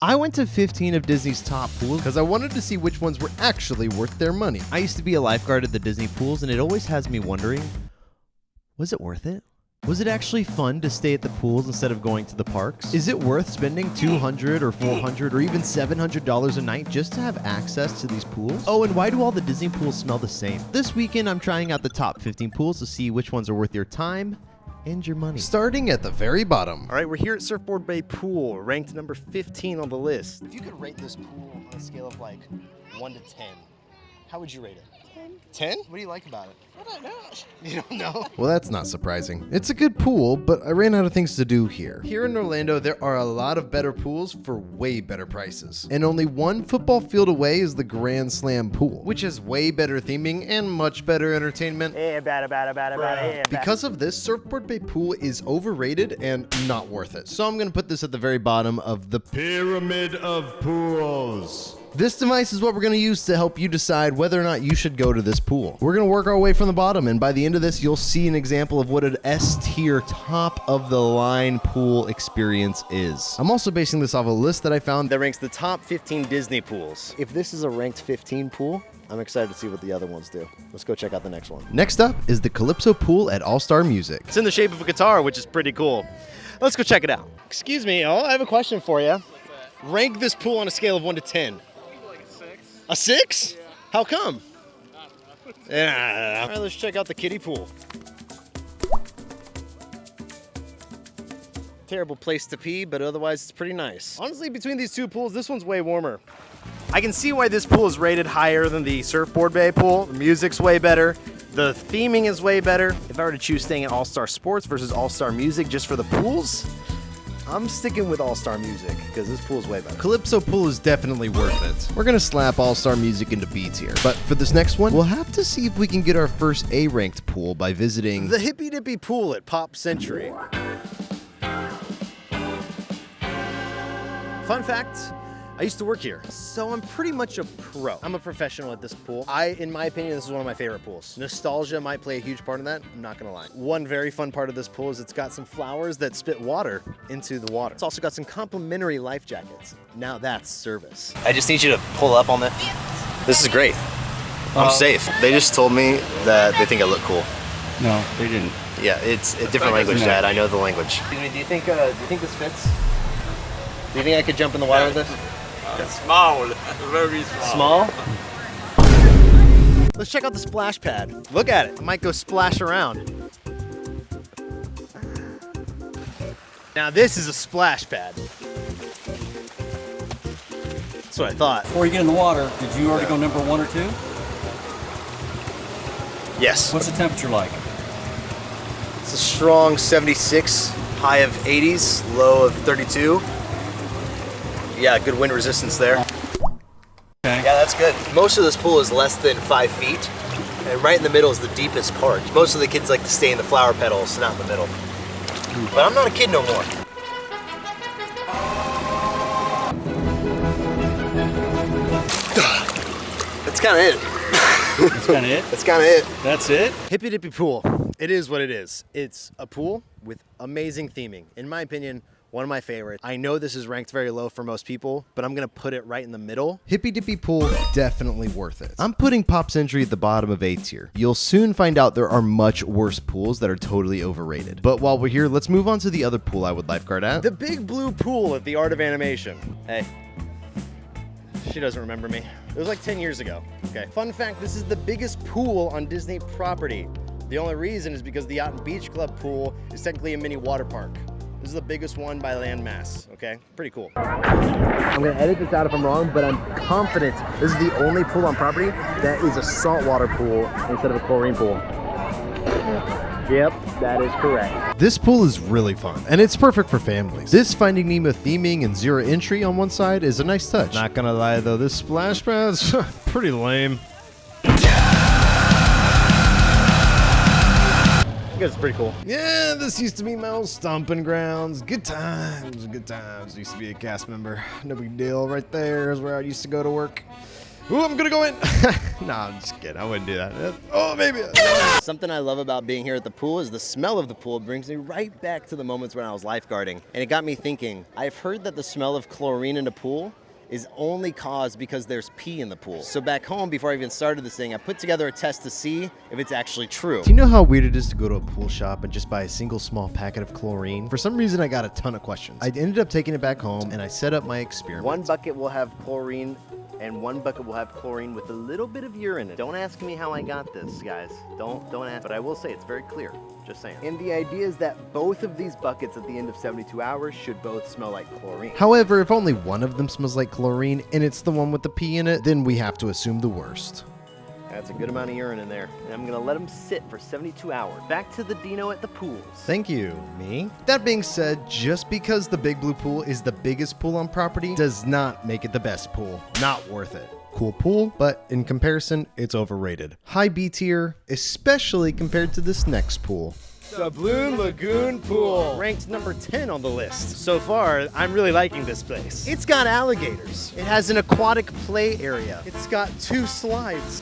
I went to 15 of Disney's top pools because I wanted to see which ones were actually worth their money. I used to be a lifeguard at the Disney pools, and it always has me wondering, was it worth it? Was it actually fun to stay at the pools instead of going to the parks? Is it worth spending $200 or $400 or even $700 a night just to have access to these pools? Oh, and why do all the Disney pools smell the same? This weekend, I'm trying out the top 15 pools to see which ones are worth your time and your money. Starting at the very bottom. All right, we're here at Surfboard Bay Pool, ranked number 15 on the list. If you could rate this pool on a scale of like 1 to 10, how would you rate it? 10. 10? What do you like about it? I don't know. You don't know? Well, that's not surprising. It's a good pool, but I ran out of things to do here. Here in Orlando, there are a lot of better pools for way better prices. And only one football field away is the Grand Slam pool, which has way better theming and much better entertainment. Because of this, Surfboard Bay Pool is overrated and not worth it. So I'm gonna put this at the very bottom of the pyramid of pools. This device is what we're going to use to help you decide whether or not you should go to this pool. We're going to work our way from the bottom, and by the end of this, you'll see an example of what an S-tier top-of-the-line pool experience is. I'm also basing this off a list that I found that ranks the top 15 Disney pools. If this is a ranked 15 pool, I'm excited to see what the other ones do. Let's go check out the next one. Next up is the Calypso pool at All-Star Music. It's in the shape of a guitar, which is pretty cool. Let's go check it out. Excuse me, y'all, I have a question for you. Rank this pool on a scale of 1 to 10. A 6? Yeah. How come? Yeah. All right, let's check out the kiddie pool. Terrible place to pee, but otherwise it's pretty nice. Honestly, between these two pools, this one's way warmer. I can see why this pool is rated higher than the Surfboard Bay pool. The music's way better. The theming is way better. If I were to choose staying at All-Star Sports versus All-Star Music just for the pools, I'm sticking with All-Star Music because this pool's way better. Calypso pool is definitely worth it. We're gonna slap All-Star Music into beats here. But for this next one, we'll have to see if we can get our first A-ranked pool by visiting the Hippie Dippy pool at Pop Century. Fun fact, I used to work here, so I'm pretty much a pro. I'm a professional at this pool. In my opinion, this is one of my favorite pools. Nostalgia might play a huge part in that, I'm not gonna lie. One very fun part of this pool is it's got some flowers that spit water into the water. It's also got some complimentary life jackets. Now that's service. I just need you to pull up on this. This is great. I'm safe. They just told me that they think I look cool. No, they didn't. Yeah, it's a different language, Dad. I know the language. Do you think this fits? Do you think I could jump in the water with this? Small, very small. Small? Let's check out the splash pad. Look at it. I might go splash around. Now this is a splash pad. That's what I thought. Before you get in the water, did you already go number 1 or 2? Yes. What's the temperature like? It's a strong 76, high of 80s, low of 32. Yeah, good wind resistance there. Okay. Yeah, that's good. Most of this pool is less than 5 feet, and right in the middle is the deepest part. Most of the kids like to stay in the flower petals, not in the middle. But I'm not a kid no more. That's kind of it. That's kind of it? That's kind of it. That's it? Hippie Dippy Pool. It is what it is. It's a pool with amazing theming. In my opinion, one of my favorites. I know this is ranked very low for most people, but I'm gonna put it right in the middle. Hippie Dippy pool, definitely worth it. I'm putting Pop Century at the bottom of A tier. You'll soon find out there are much worse pools that are totally overrated. But while we're here, let's move on to the other pool I would lifeguard at. The big blue pool at the Art of Animation. Hey, she doesn't remember me. It was like 10 years ago. Okay. Fun fact, this is the biggest pool on Disney property. The only reason is because the Yacht and Beach Club pool is technically a mini water park. This is the biggest one by land mass, okay? Pretty cool. I'm gonna edit this out if I'm wrong, but I'm confident this is the only pool on property that is a saltwater pool instead of a chlorine pool. Yep, that is correct. This pool is really fun, and it's perfect for families. This Finding Nemo theming and zero entry on one side is a nice touch. Not gonna lie though, this splash pad's pretty lame. It's pretty cool. Yeah, this used to be my old stomping grounds. Good times, good times. Used to be a cast member. No big deal. Right there is where I used to go to work. Ooh, I'm gonna go in. Nah, I'm just kidding. I wouldn't do that. Oh, maybe. Something I love about being here at the pool is the smell of the pool brings me right back to the moments when I was lifeguarding. And it got me thinking, I've heard that the smell of chlorine in a pool is only caused because there's pee in the pool. So back home, before I even started this thing, I put together a test to see if it's actually true. Do you know how weird it is to go to a pool shop and just buy a single small packet of chlorine? For some reason, I got a ton of questions. I ended up taking it back home and I set up my experiment. One bucket will have chlorine and one bucket will have chlorine with a little bit of urine in it. Don't ask me how I got this, guys. Don't ask, but I will say it's very clear. Just saying. And the idea is that both of these buckets at the end of 72 hours should both smell like chlorine. However, if only one of them smells like chlorine and it's the one with the pee in it, then we have to assume the worst. That's a good amount of urine in there. And I'm gonna let them sit for 72 hours. Back to the Dino at the pools. Thank you, me. That being said, just because the Big Blue Pool is the biggest pool on property does not make it the best pool. Not worth it. Cool pool, but in comparison, it's overrated. High B tier, especially compared to this next pool. Dubloon Lagoon Pool. Ranked number 10 on the list. So far, I'm really liking this place. It's got alligators. It has an aquatic play area. It's got 2 slides.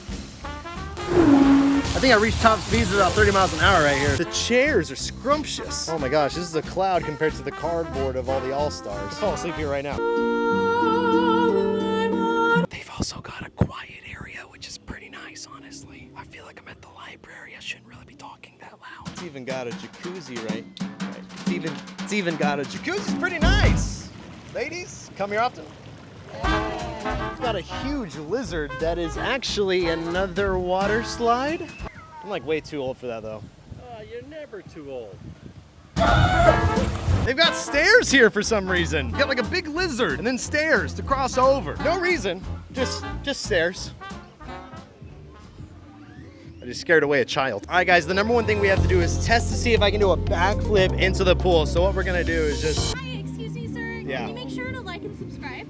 I think I reached top speeds at about 30 miles an hour right here. The chairs are scrumptious. Oh my gosh, this is a cloud compared to the cardboard of all the All-Stars. I'll fall asleep here right now. They've also got a quiet area, which is pretty nice, honestly. I feel like I'm at the library. I shouldn't really be talking that loud. It's even got a jacuzzi, right? It's even got a jacuzzi. It's pretty nice. Ladies, come here often. It's got a huge lizard that is actually another water slide. I'm like way too old for that though. You're never too old. They've got stairs here for some reason. You got like a big lizard and then stairs to cross over. No reason, just stairs. I just scared away a child. All right guys, the number one thing we have to do is test to see if I can do a backflip into the pool. So what we're gonna do is just... Hi, excuse me, sir. Yeah. Can you make sure to like and subscribe?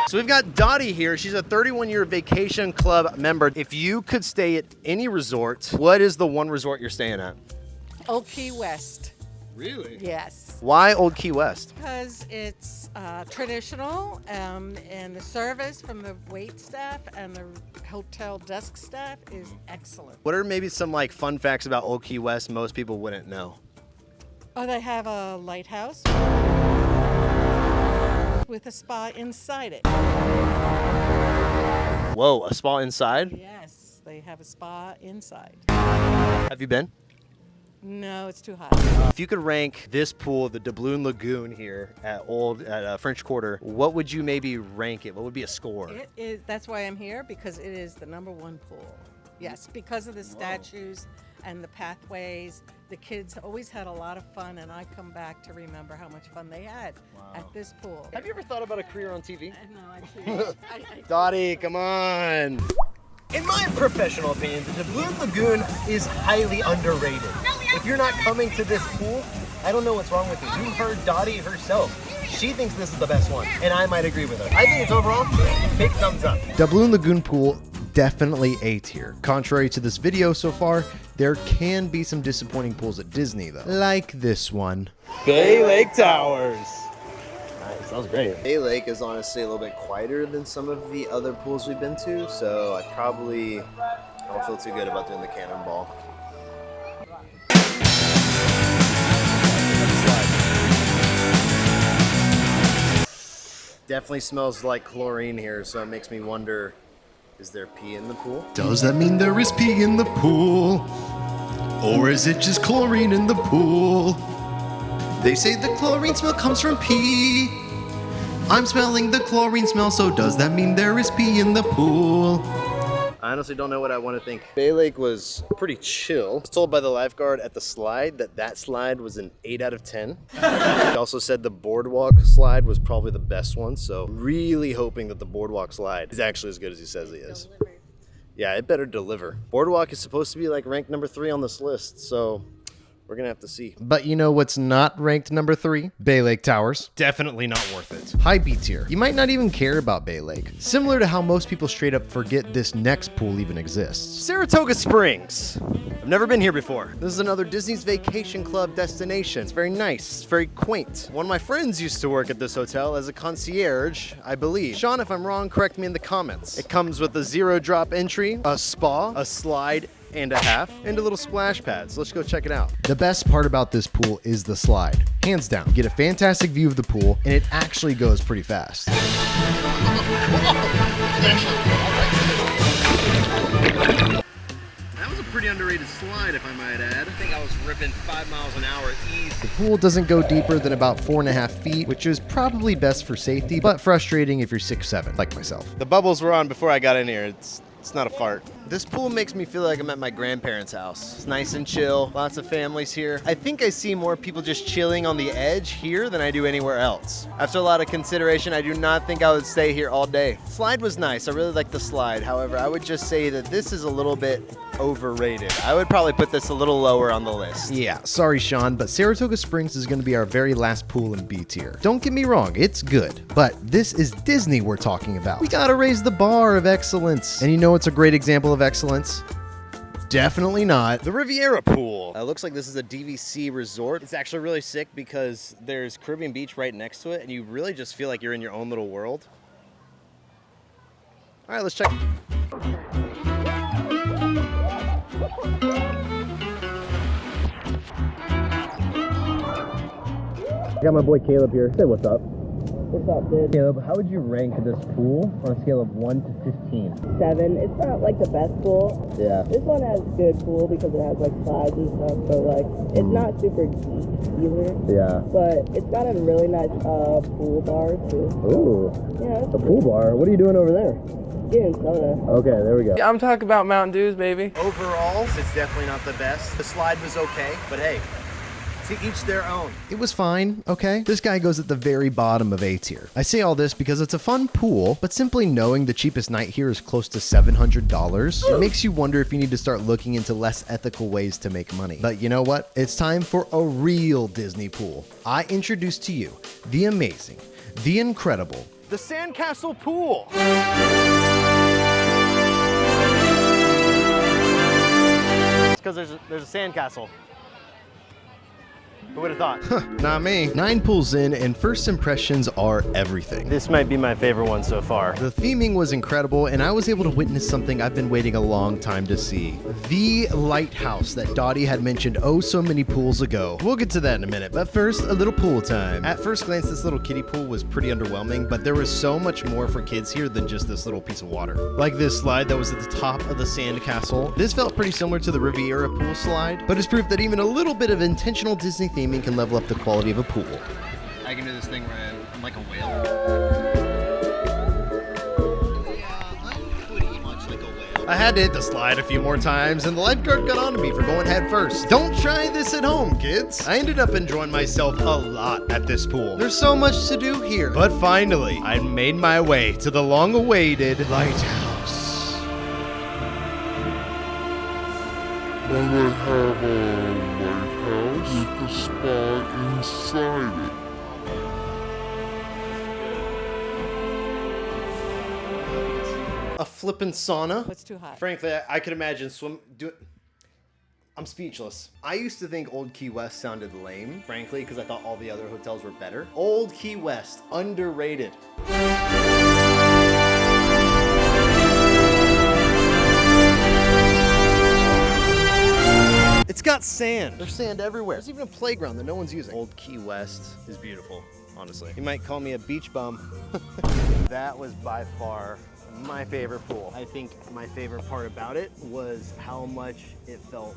So we've got Dottie here. She's a 31-year vacation club member. If you could stay at any resort, what is the one resort you're staying at? Old Key West. Really? Yes, Why Old Key West? because it's traditional, and the service from the wait staff and the hotel desk staff is excellent. What are maybe some like fun facts about Old Key West most people wouldn't know? Oh, they have a lighthouse with a spa inside it. Whoa, a spa inside? Yes, they have a spa inside. Have you been? No, it's too hot. If you could rank this pool, the Dubloon Lagoon here at French Quarter, what would you maybe rank it? What would be a score? It is. That's why I'm here, because it is the #1 pool. Yes, because of the statues and the pathways. The kids always had a lot of fun, and I come back to remember how much fun they had at this pool. Have you ever thought about a career on TV? No, I can't. Dottie, come on. In my professional opinion, the Dubloon Lagoon is highly underrated. If you're not coming to this pool, I don't know what's wrong with you. You heard Dottie herself. She thinks this is the best one, and I might agree with her. I think it's overall big thumbs up. Dubloon Lagoon Pool, definitely A tier. Contrary to this video so far, there can be some disappointing pools at Disney though. Like this one. Bay Lake Towers. Nice, that was great. Bay Lake is honestly a little bit quieter than some of the other pools we've been to, so I don't feel too good about doing the cannonball. Definitely smells like chlorine here, so it makes me wonder, is there pee in the pool? Does that mean there is pee in the pool? Or is it just chlorine in the pool? They say the chlorine smell comes from pee. I'm smelling the chlorine smell, so does that mean there is pee in the pool? I honestly don't know what I want to think. Bay Lake was pretty chill. I was told by the lifeguard at the slide that slide was an 8 out of 10. He also said the boardwalk slide was probably the best one, so really hoping that the boardwalk slide is actually as good as he says he is. Yeah, it better deliver. Boardwalk is supposed to be like ranked number 3 on this list, so We're gonna have to see. But you know what's not ranked number 3? Bay Lake Towers. Definitely not worth it. High B tier. You might not even care about Bay Lake. Similar to how most people straight up forget this next pool even exists. Saratoga Springs. I've never been here before. This is another Disney's Vacation Club destination. It's very nice, it's very quaint. One of my friends used to work at this hotel as a concierge, I believe. Sean, if I'm wrong, correct me in the comments. It comes with a 0-drop entry, a spa, a slide and a half, and a little splash pad. So let's go check it out. The best part about this pool is the slide. Hands down. You get a fantastic view of the pool, and it actually goes pretty fast. That was a pretty underrated slide, if I might add. I think I was ripping 5 miles an hour easy. The pool doesn't go deeper than about 4.5 feet, which is probably best for safety, but frustrating if you're 6'7", like myself. The bubbles were on before I got in here. It's not a fart. This pool makes me feel like I'm at my grandparents' house. It's nice and chill, lots of families here. I think I see more people just chilling on the edge here than I do anywhere else. After a lot of consideration, I do not think I would stay here all day. Slide was nice, I really like the slide. However, I would just say that this is a little bit overrated. I would probably put this a little lower on the list. Yeah, sorry Sean, but Saratoga Springs is going to be our very last pool in B tier. Don't get me wrong, it's good, but this is Disney we're talking about. We gotta raise the bar of excellence. And you know what's a great example of excellence? Definitely not. The Riviera pool. Looks like this is a DVC resort. It's actually really sick because there's Caribbean Beach right next to it, and you really just feel like you're in your own little world. All right, let's check. I got my boy Caleb here. Say what's up. What's up, dude? Caleb, how would you rank this pool on a scale of 1 to 15? 7. It's not like the best pool. Yeah. This one has good pool because it has like slides and stuff, but like it's not super deep either. Yeah. But it's got a really nice pool bar too. Ooh. Yeah. The pool bar. What are you doing over there? Getting soda. Okay, there we go. I'm talking about Mountain Dews, baby. Overall, it's definitely not the best. The slide was okay, but hey, to each their own. It was fine, okay? This guy goes at the very bottom of A tier. I say all this because it's a fun pool, but simply knowing the cheapest night here is close to $700, it makes you wonder if you need to start looking into less ethical ways to make money. But you know what? It's time for a real Disney pool. I introduce to you the amazing, the incredible, The Sandcastle Pool. It's because there's a sandcastle. Who would have thought? Not me. 9 pools in, and first impressions are everything. This might be my favorite one so far. The theming was incredible, and I was able to witness something I've been waiting a long time to see. The lighthouse that Dottie had mentioned oh so many pools ago. We'll get to that in a minute, but first, a little pool time. At first glance, this little kiddie pool was pretty underwhelming, but there was so much more for kids here than just this little piece of water. Like this slide that was at the top of the sand castle. This felt pretty similar to the Riviera pool slide, but it's proof that even a little bit of intentional Disney theming can level up the quality of a pool. I can do this thing where I'm like a whale. Yeah, I'm pretty much like a whale. I had to hit the slide a few more times, and the lifeguard got on to me for going head first. Don't try this at home, kids. I ended up enjoying myself a lot at this pool. There's so much to do here. But finally, I made my way to the long-awaited lighthouse. I would have a lighthouse with a spa inside it. A flippin' sauna? What's too hot? Frankly, I could imagine I'm speechless. I used to think Old Key West sounded lame, frankly, because I thought all the other hotels were better. Old Key West, underrated. It's got sand. There's sand everywhere. There's even a playground that no one's using. Old Key West is beautiful, honestly. You might call me a beach bum. That was by far my favorite pool. I think my favorite part about it was how much it felt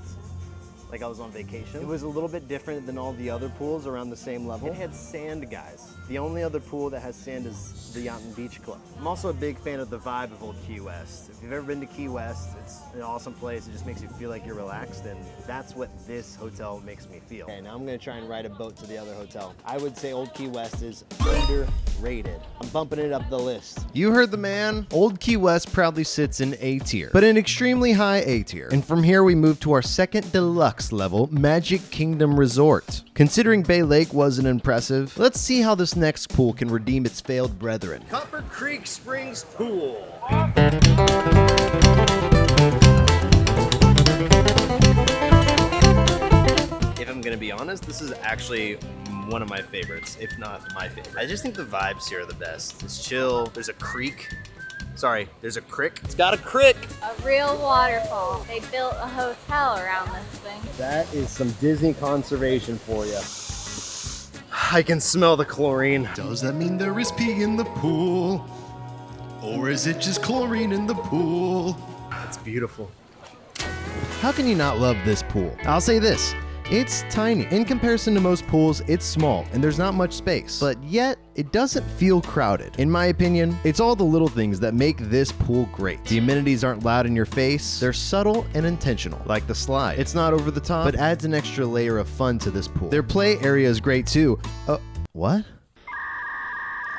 like I was on vacation. It was a little bit different than all the other pools around the same level. It had sand, guys. The only other pool that has sand is the Yacht and Beach Club. I'm also a big fan of the vibe of Old Key West. If you've ever been to Key West, it's an awesome place. It just makes you feel like you're relaxed, and that's what this hotel makes me feel. Okay, now I'm gonna try and ride a boat to the other hotel. I would say Old Key West is underrated. rated. I'm bumping it up the list. You heard the man. Old Key West proudly sits in A tier, but an extremely high A tier. And from here we move to our second deluxe level, Magic Kingdom Resort. Considering Bay Lake wasn't impressive, let's see how this next pool can redeem its failed brethren. Copper Creek Springs Pool. If I'm gonna be honest, this is actually one of my favorites, if not my favorite. I just think the vibes here are the best. It's chill. There's a creek. Sorry, there's a crick. It's got a crick. A real waterfall. They built a hotel around this thing. That is some Disney conservation for you. I can smell the chlorine. Does that mean there is pee in the pool? Or is it just chlorine in the pool? It's beautiful. How can you not love this pool? I'll say this. It's tiny. In comparison to most pools, it's small and there's not much space, but yet it doesn't feel crowded. In my opinion, it's all the little things that make this pool great. The amenities aren't loud in your face. They're subtle and intentional, like the slide. It's not over the top, but adds an extra layer of fun to this pool. Their play area is great too. What?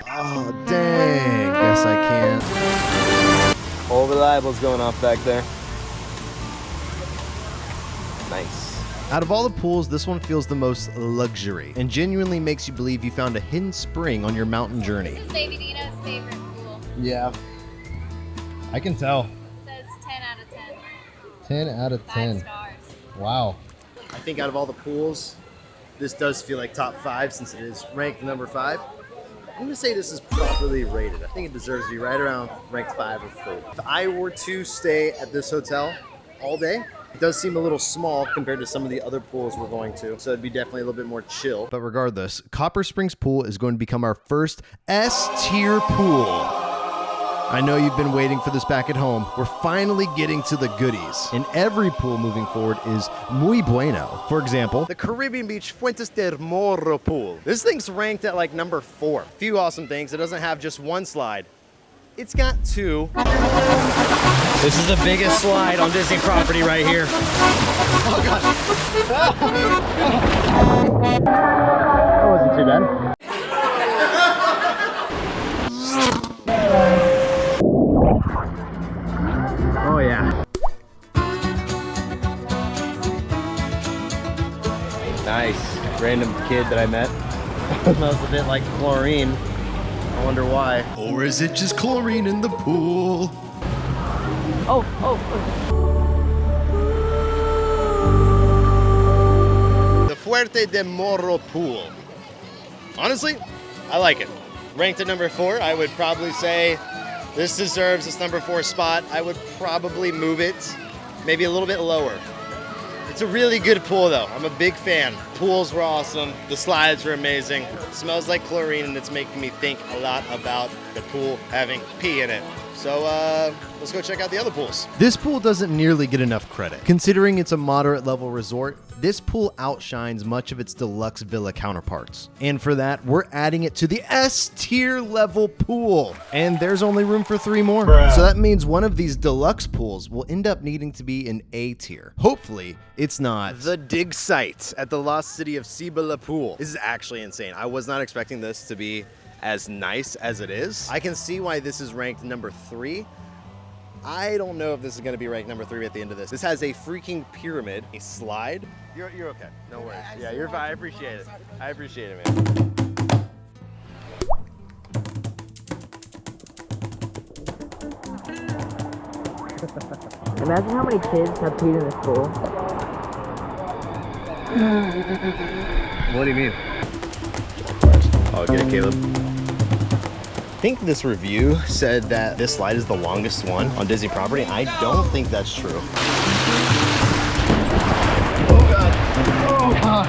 Oh, dang. Guess I can't. All reliables going off back there. Nice. Out of all the pools, this one feels the most luxury and genuinely makes you believe you found a hidden spring on your mountain journey. This is Baby Dino's favorite pool. Yeah. I can tell. It says 10 out of 10. 10 out of 5 stars. Wow. I think out of all the pools, this does feel like top 5 since it is ranked number 5. I'm gonna say this is properly rated. I think it deserves to be right around ranked 5 or 4. If I were to stay at this hotel all day, it does seem a little small compared to some of the other pools we're going to, so it'd be definitely a little bit more chill. But regardless, Copper Springs Pool is going to become our first S-tier pool. I know you've been waiting for this back at home. We're finally getting to the goodies. And every pool moving forward is muy bueno. For example, The Caribbean Beach Fuentes del Morro pool. This thing's ranked at like number 4. Few awesome things. It doesn't have just one slide. It's got 2. This is the biggest slide on Disney property right here. Oh God. That wasn't too bad. Oh yeah. Nice. Random kid that I met. Smells a bit like chlorine. I wonder why. or is it just chlorine in the pool? The Fuerte de Morro pool. Honestly, I like it. Ranked at number 4, I would probably say this deserves its number 4 spot. I would probably move it maybe a little bit lower. It's a really good pool though. I'm a big fan. Pools were awesome. The slides were amazing. Smells like chlorine and it's making me think a lot about the pool having pee in it. So let's go check out the other pools. This pool doesn't nearly get enough credit. Considering it's a moderate level resort, this pool outshines much of its deluxe villa counterparts. And for that, we're adding it to the S tier level pool. And there's only room for 3 more. So that means one of these deluxe pools will end up needing to be an A tier. Hopefully, it's not. The dig site at the lost city of Cibola Pool. This is actually insane. I was not expecting this to be as nice as it is. I can see why this is ranked number 3. I don't know if this is going to be ranked number 3 at the end of this. This has a freaking pyramid, a slide. You're okay. No worries. Yeah, you're fine. I appreciate it. I appreciate it, man. Imagine how many kids have peed in this pool. What do you mean? I'll get it, Caleb. I think this review said that this slide is the longest one on Disney property. I don't think that's true. Oh God.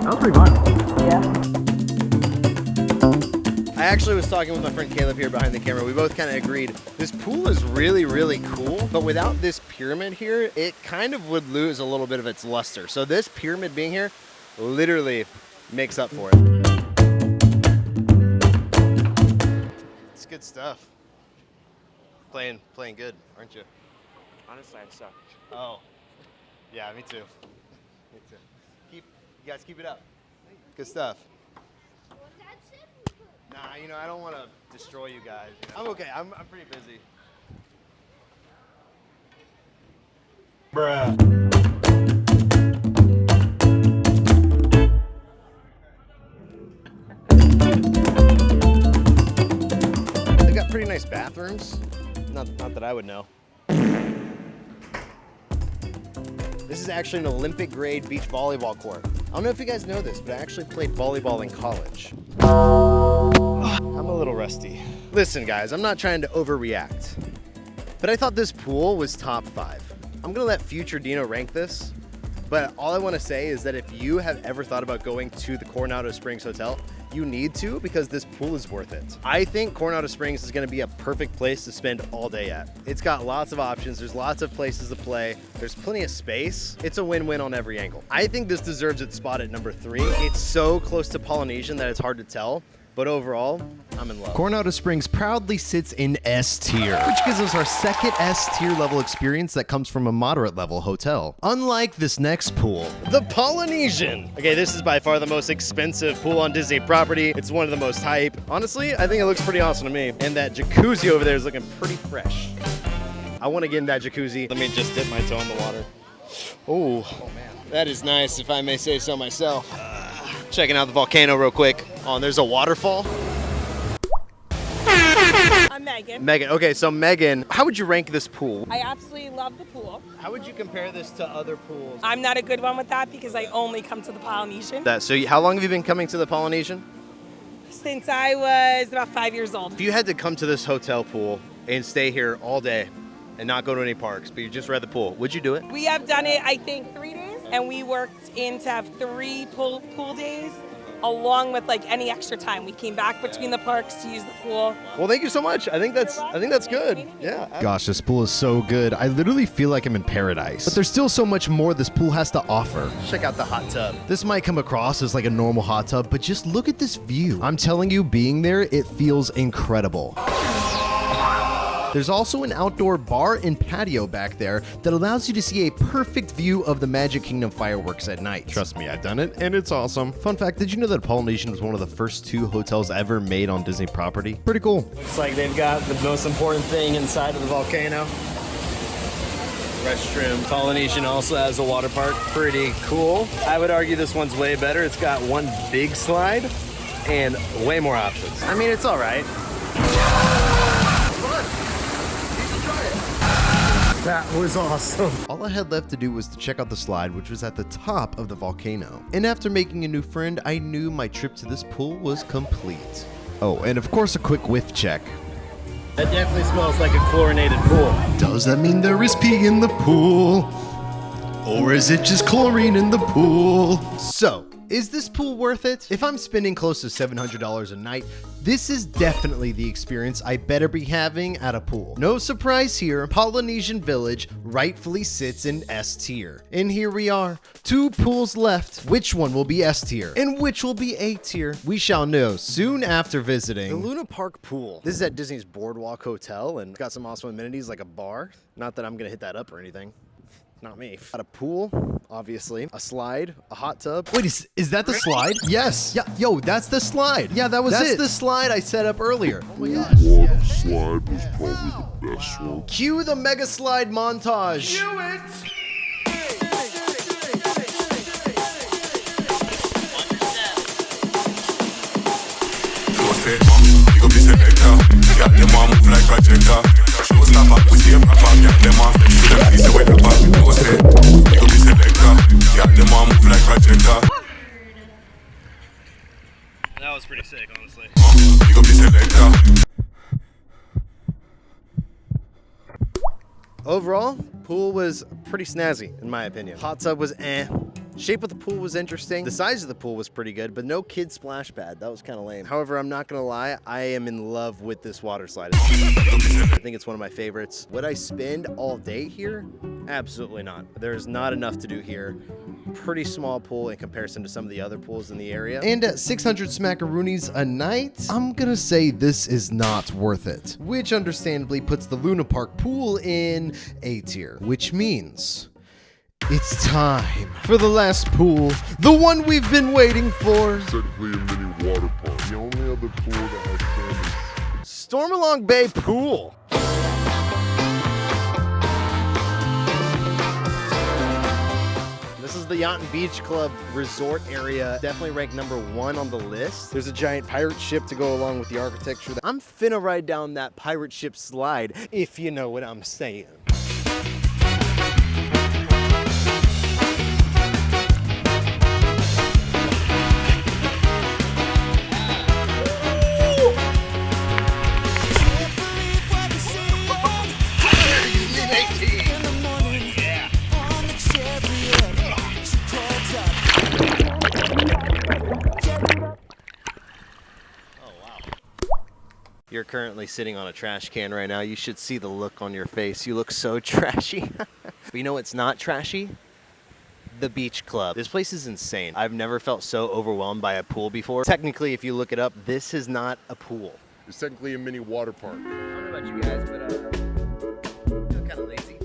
That was pretty fun. Yeah. I actually was talking with my friend Caleb here behind the camera. We both kind of agreed this pool is really, really cool, but without this pyramid here, it kind of would lose a little bit of its luster. So this pyramid being here literally makes up for it. It's good stuff. Playing good, aren't you? Honestly, I suck. Oh, yeah, me too. Me too. You guys keep it up. Good stuff. Nah, you know, I don't want to destroy you guys. You know? I'm okay. I'm pretty busy. Bruh. They got pretty nice bathrooms. Not that I would know. This is actually an Olympic grade beach volleyball court. I don't know if you guys know this, but I actually played volleyball in college. I'm a little rusty. Listen guys, I'm not trying to overreact, but I thought this pool was top 5. I'm gonna let future Dino rank this, but all I wanna say is that if you have ever thought about going to the Coronado Springs Hotel, you need to, because this pool is worth it. I think Coronado Springs is gonna be a perfect place to spend all day at. It's got lots of options, there's lots of places to play, there's plenty of space. It's a win-win on every angle. I think this deserves its spot at number 3. It's so close to Polynesian that it's hard to tell, but overall, I'm in love. Coronado Springs proudly sits in S tier, which gives us our second S tier level experience that comes from a moderate level hotel. Unlike this next pool, The Polynesian. Okay, this is by far the most expensive pool on Disney property. It's one of the most hype. Honestly, I think it looks pretty awesome to me. And that jacuzzi over there is looking pretty fresh. I want to get in that jacuzzi. Let me just dip my toe in the water. Oh man, that is nice, if I may say so myself. Checking out the volcano real quick. Oh, and there's a waterfall. I'm Megan. Megan, okay, so Megan, how would you rank this pool? I absolutely love the pool. How would you compare this to other pools? I'm not a good one with that because I only come to the Polynesian How long have you been coming to the Polynesian? since I was about 5 years old. If you had to come to this hotel pool and stay here all day and not go to any parks, but you just read the pool, would you do it? We have done it, I think, 3 days, and we worked in to have 3 pool days, along with like any extra time. We came back between the parks to use the pool. Well, thank you so much. I think that's good. Yeah. gosh, this pool is so good. I literally feel like I'm in paradise. But there's still so much more this pool has to offer. Check out the hot tub. This might come across as like a normal hot tub, but just look at this view. I'm telling you, being there, it feels incredible. There's also an outdoor bar and patio back there that allows you to see a perfect view of the Magic Kingdom fireworks at night. Trust me, I've done it, and it's awesome. Fun fact, did you know that Polynesian was one of the first 2 hotels ever made on Disney property? Pretty cool. Looks like they've got the most important thing inside of the volcano. Restroom. Polynesian also has a water park. Pretty cool. I would argue this one's way better. It's got one big slide and way more options. I mean, it's all right. That was awesome. All I had left to do was to check out the slide, which was at the top of the volcano. And after making a new friend, I knew my trip to this pool was complete. Oh, and of course a quick whiff check. That definitely smells like a chlorinated pool. Does that mean there is pee in the pool? Or is it just chlorine in the pool? So, is this pool worth it? If I'm spending close to $700 a night, this is definitely the experience I better be having at a pool. No surprise here, Polynesian Village rightfully sits in S tier. And here we are, 2 pools left. Which one will be S tier and which will be A tier? We shall know soon after visiting The Luna Park pool. This is at Disney's Boardwalk Hotel, and it's got some awesome amenities like a bar. Not that I'm gonna hit that up or anything. Not me. Got a pool, obviously, a slide, a hot tub. Wait, is that the slide? Yes. Yeah, yo, that's the slide. Yeah, that's it. That's the slide I set up earlier. Oh my gosh. Water slide was probably the best one. Cue the mega slide montage. Cue it. That was pretty sick, honestly. Overall, pool was pretty snazzy, in my opinion. Hot tub was eh. Shape of the pool was interesting. The size of the pool was pretty good, but no kid splash pad. That was kind of lame. However, I'm not gonna lie, I am in love with this water slide. I think it's one of my favorites. Would I spend all day here? Absolutely not. There's not enough to do here. Pretty small pool in comparison to some of the other pools in the area. And at 600 smackaroonies a night, I'm gonna say this is not worth it. Which understandably puts the Luna Park pool in A tier, which means It's time for the last pool, the one we've been waiting for. Technically a mini water park. The only other pool that has sand is Stormalong Bay Pool. This is the Yacht and Beach Club resort area. Definitely ranked #1 on the list. There's a giant pirate ship to go along with the architecture. I'm finna ride down that pirate ship slide, if you know what I'm saying. You're currently sitting on a trash can right now. You should see the look on your face. You look so trashy. But you know what's not trashy? The beach club. This place is insane. I've never felt so overwhelmed by a pool before. Technically, if you look it up, this is not a pool. It's technically a mini water park. I don't know about you guys, but I feel kind of lazy.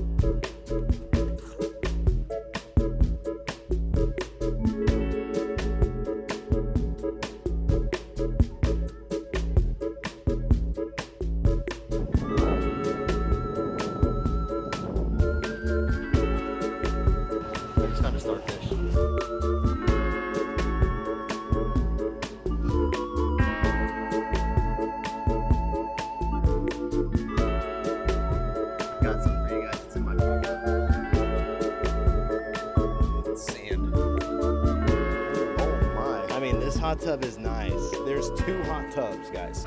Hot tub is nice. There's 2 hot tubs, guys.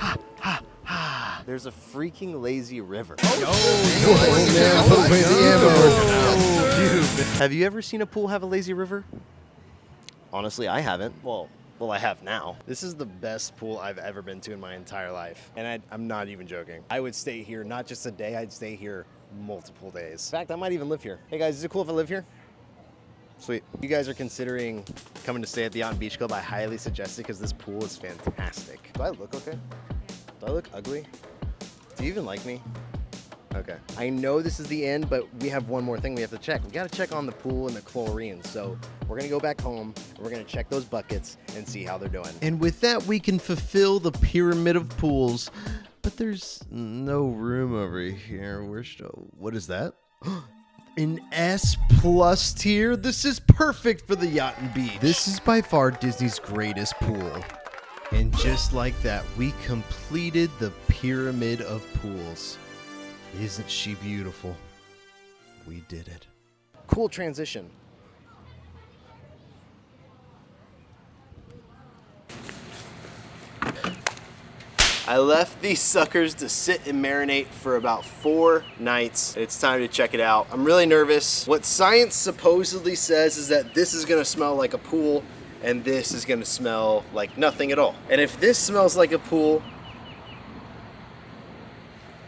There's a freaking lazy river. Have you ever seen a pool have a lazy river? Honestly, I haven't. Well, I have now. This is the best pool I've ever been to in my entire life. And I'm not even joking. I would stay here, not just a day, I'd stay here multiple days. In fact, I might even live here. Hey guys, is it cool if I live here? Sweet. If you guys are considering coming to stay at the Yacht and Beach Club, I highly suggest it because this pool is fantastic. Do I look okay? Do I look ugly? Do you even like me? Okay. I know this is the end, but we have one more thing we have to check. We got to check on the pool and the chlorine. So we're going to go back home and we're going to check those buckets and see how they're doing. And with that, we can fulfill the pyramid of pools. But there's no room over here. What is that? An S+ tier? This is perfect for the Yacht and Beach. This is by far Disney's greatest pool. And just like that, we completed the pyramid of pools. Isn't she beautiful? We did it. Cool transition. I left these suckers to sit and marinate for about 4 nights. It's time to check it out. I'm really nervous. What science supposedly says is that this is gonna smell like a pool and this is gonna smell like nothing at all. And if this smells like a pool,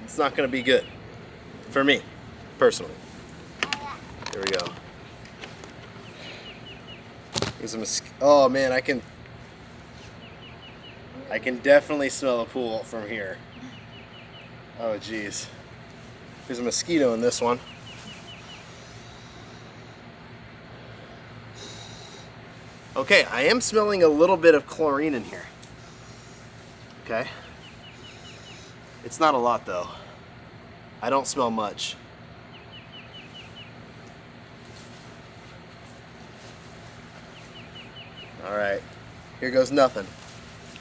it's not gonna be good for me, personally. Here we go. There's a oh man, I can definitely smell a pool from here. Oh geez. There's a mosquito in this one. Okay, I am smelling a little bit of chlorine in here. Okay. It's not a lot though. I don't smell much. All right, here goes nothing.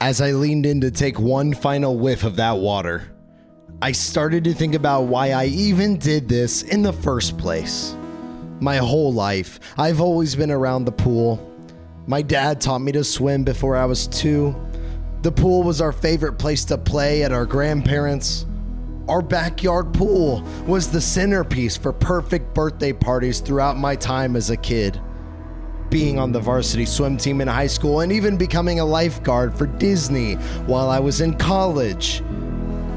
As I leaned in to take one final whiff of that water, I started to think about why I even did this in the first place. My whole life, I've always been around the pool. My dad taught me to swim before I was 2. The pool was our favorite place to play at our grandparents'. Our backyard pool was the centerpiece for perfect birthday parties throughout my time as a kid. Being on the varsity swim team in high school and even becoming a lifeguard for Disney while I was in college.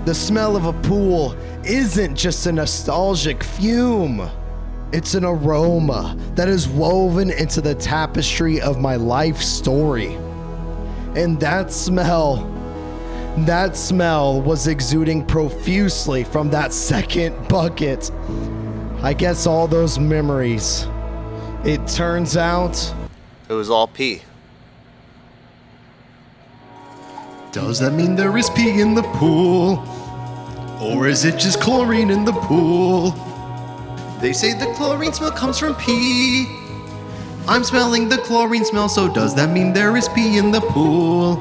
The smell of a pool isn't just a nostalgic fume. It's an aroma that is woven into the tapestry of my life story. And that smell was exuding profusely from that second bucket. I guess all those memories It turns out... It was all pee. Does that mean there is pee in the pool? Or is it just chlorine in the pool? They say the chlorine smell comes from pee. I'm smelling the chlorine smell, so does that mean there is pee in the pool?